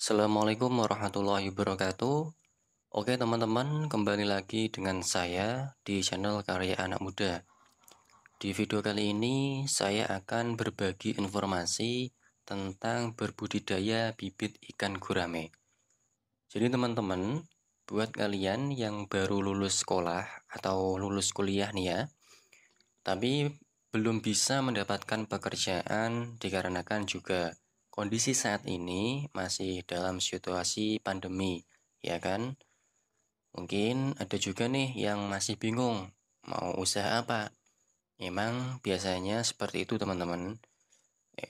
Assalamualaikum warahmatullahi wabarakatuh. Oke teman-teman, kembali lagi dengan saya di channel Karya Anak Muda. Di video kali ini saya akan berbagi informasi tentang berbudidaya bibit ikan gurame. Jadi teman-teman, buat kalian yang baru lulus sekolah atau lulus kuliah nih ya, tapi belum bisa mendapatkan pekerjaan dikarenakan juga kondisi saat ini masih dalam situasi pandemi, ya kan? Mungkin ada juga nih yang masih bingung mau usaha apa. Memang biasanya seperti itu teman-teman.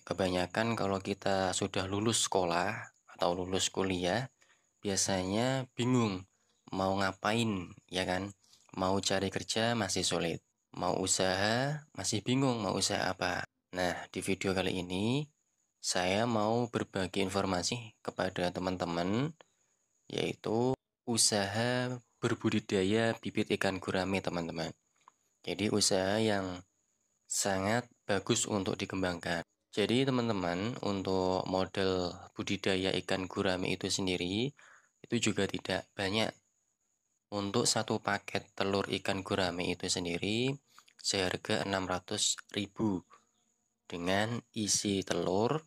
Kebanyakan kalau kita sudah lulus sekolah atau lulus kuliah, biasanya bingung mau ngapain, ya kan? Mau cari kerja masih sulit. Mau usaha masih bingung mau usaha apa. Nah, di video kali ini saya mau berbagi informasi kepada teman-teman yaitu usaha berbudidaya bibit ikan gurame teman-teman. Jadi usaha yang sangat bagus untuk dikembangkan. Jadi teman-teman untuk model budidaya ikan gurame itu sendiri itu juga tidak banyak. Untuk satu paket telur ikan gurame itu sendiri seharga 600.000 dengan isi telur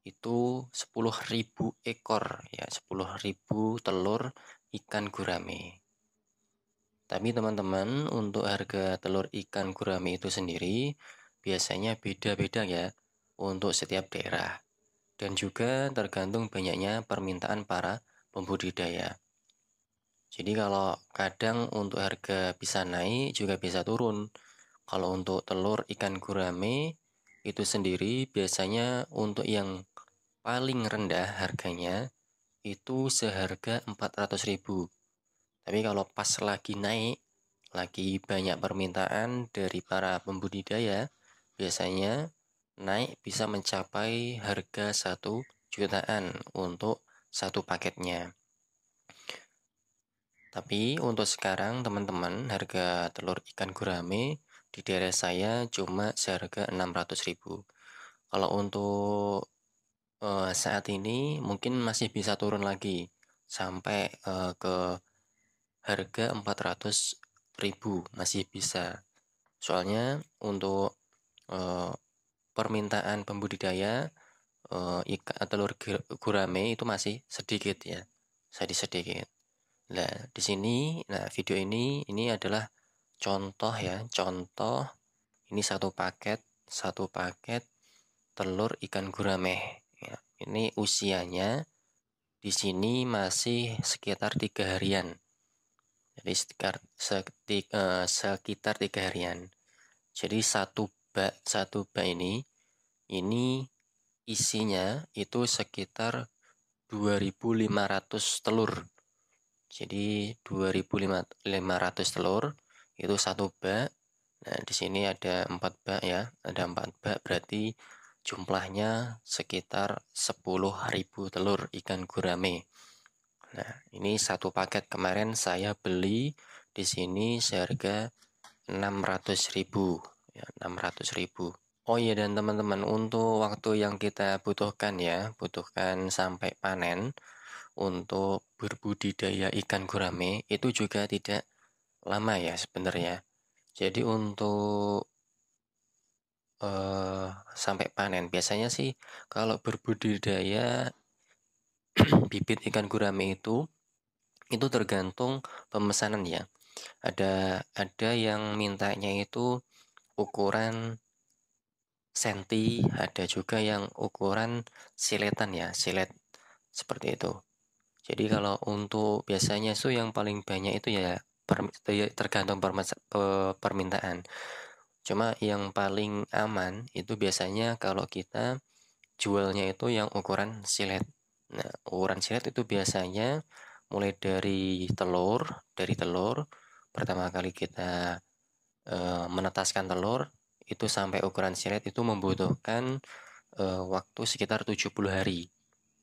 itu 10.000 ekor ya, 10.000 telur ikan gurame. Tapi teman-teman untuk harga telur ikan gurame itu sendiri biasanya beda-beda ya untuk setiap daerah dan juga tergantung banyaknya permintaan para pembudidaya. Jadi kalau kadang untuk harga bisa naik juga bisa turun. Kalau untuk telur ikan gurame itu sendiri biasanya untuk yang paling rendah harganya itu seharga 400.000. Tapi kalau pas lagi naik, lagi banyak permintaan dari para pembudidaya, biasanya naik bisa mencapai harga 1 jutaan untuk satu paketnya. Tapi untuk sekarang teman-teman harga telur ikan gurame di daerah saya cuma seharga 600.000. Kalau untuk saat ini mungkin masih bisa turun lagi sampai ke harga 400.000 masih bisa. Soalnya untuk eh, permintaan pembudidaya telur gurame itu masih sedikit ya, sedikit. Nah, di sini, nah video ini adalah contoh ya, contoh ini satu paket telur ikan gurame. Ya, ini usianya di sini masih sekitar 3 harian. Jadi sekitar 3 harian. Jadi satu bak ini isinya itu sekitar 2.500 telur. Jadi 2.500 telur itu satu bak. Nah, di sini ada 4 bak ya. Ada 4 bak berarti jumlahnya sekitar 10.000 telur ikan gurame. Nah, ini satu paket kemarin saya beli di sini seharga 600.000 ya, 600.000. Oh iya dan teman-teman untuk waktu yang kita butuhkan ya, butuhkan sampai panen untuk berbudidaya ikan gurame itu juga tidak lama ya sebenarnya. Jadi untuk sampai panen biasanya sih kalau berbudidaya bibit ikan gurame itu tergantung pemesanan ya. Ada yang mintanya itu ukuran senti, ada juga yang ukuran siletan ya, silet seperti itu. Jadi kalau untuk biasanya itu yang paling banyak itu ya tergantung permintaan. Cuma yang paling aman itu biasanya kalau kita jualnya itu yang ukuran silet. Nah, ukuran silet itu biasanya mulai dari telur pertama kali kita menetaskan telur itu sampai ukuran silet itu membutuhkan waktu sekitar 70 hari.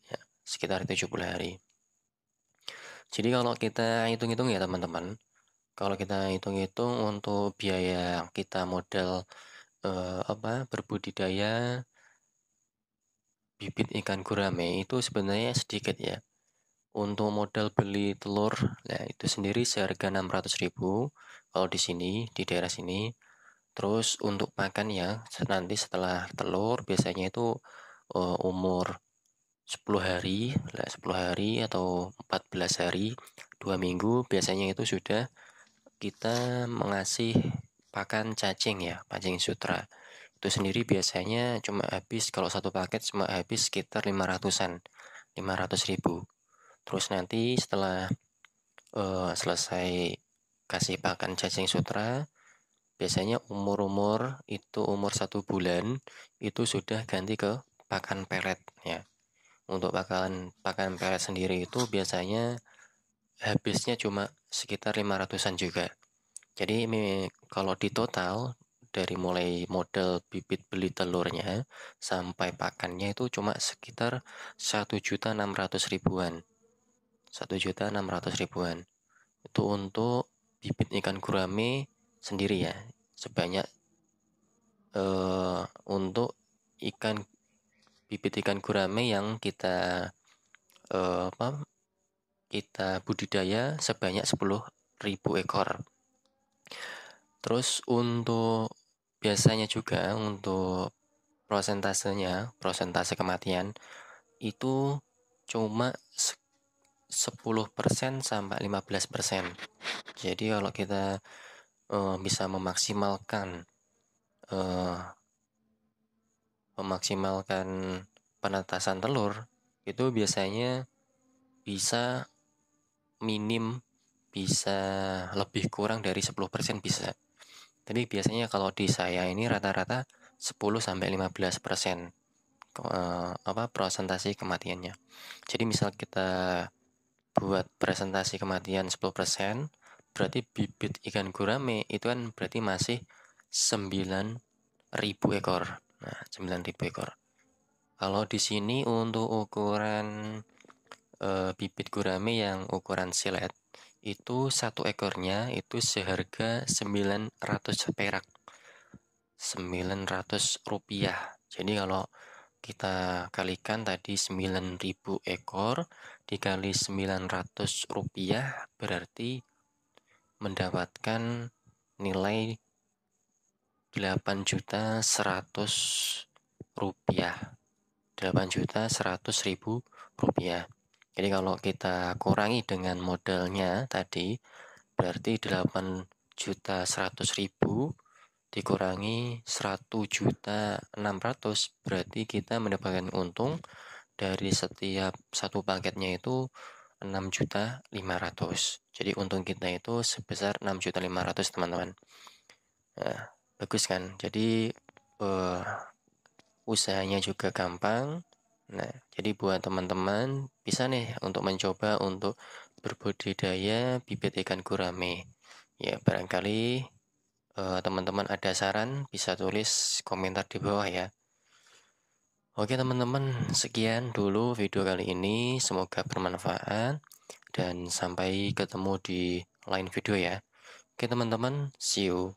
Ya, sekitar 70 hari. Jadi kalau kita hitung-hitung ya teman-teman, kalau kita hitung-hitung untuk biaya kita modal berbudidaya bibit ikan gurame itu sebenarnya sedikit ya. Untuk modal beli telur, nah itu sendiri seharga 600.000 kalau di sini, di daerah sini. Terus untuk pakan ya, nanti setelah telur biasanya itu umur 10 hari, 10 hari atau 14 hari, 2 minggu biasanya itu sudah kita mengasih pakan cacing ya, cacing sutra. Itu sendiri biasanya cuma habis, kalau satu paket cuma habis sekitar 500 ribu. Terus nanti setelah selesai kasih pakan cacing sutra, biasanya umur itu umur 1 bulan itu sudah ganti ke pakan pelet ya. Untuk pakan pelet sendiri itu biasanya habisnya cuma sekitar 500-an juga. Jadi kalau di total dari mulai modal bibit beli telurnya sampai pakannya itu cuma sekitar 1.600.000-an. 1.600.000-an. Itu untuk bibit ikan gurame sendiri ya. Sebanyak untuk bibit ikan gurame yang kita budidaya sebanyak 10.000 ekor. Terus untuk biasanya juga untuk persentase kematian itu cuma 10% sampai 15%. Jadi kalau kita bisa memaksimalkan penetasan telur, itu biasanya bisa bisa lebih kurang dari 10% bisa. Tapi biasanya kalau di saya ini rata-rata 10-15% presentasi kematiannya. Jadi misal kita buat presentasi kematian 10%, berarti bibit ikan gurame itu kan berarti masih 9.000 ekor. Nah, 9.000 ekor. Kalau di sini untuk ukuran bibit gurame yang ukuran silet, itu satu ekornya itu seharga 900 perak. 900 rupiah. Jadi kalau kita kalikan tadi 9.000 ekor dikali 900 rupiah berarti mendapatkan nilai 8.100.000 rupiah. 8.100.000 rupiah. Jadi kalau kita kurangi dengan modalnya tadi berarti 8.100.000 dikurangi 1.600.000 berarti kita mendapatkan untung dari setiap satu paketnya itu 6.500.000. Jadi untung kita itu sebesar 6.500.000 teman-teman. Nah, bagus kan? Jadi usahanya juga gampang. Nah, jadi buat teman-teman bisa nih untuk mencoba untuk berbudidaya bibit ikan gurame. Ya, barangkali teman-teman ada saran bisa tulis komentar di bawah ya. Oke teman-teman, sekian dulu video kali ini, semoga bermanfaat dan sampai ketemu di lain video ya. Oke teman-teman, see you.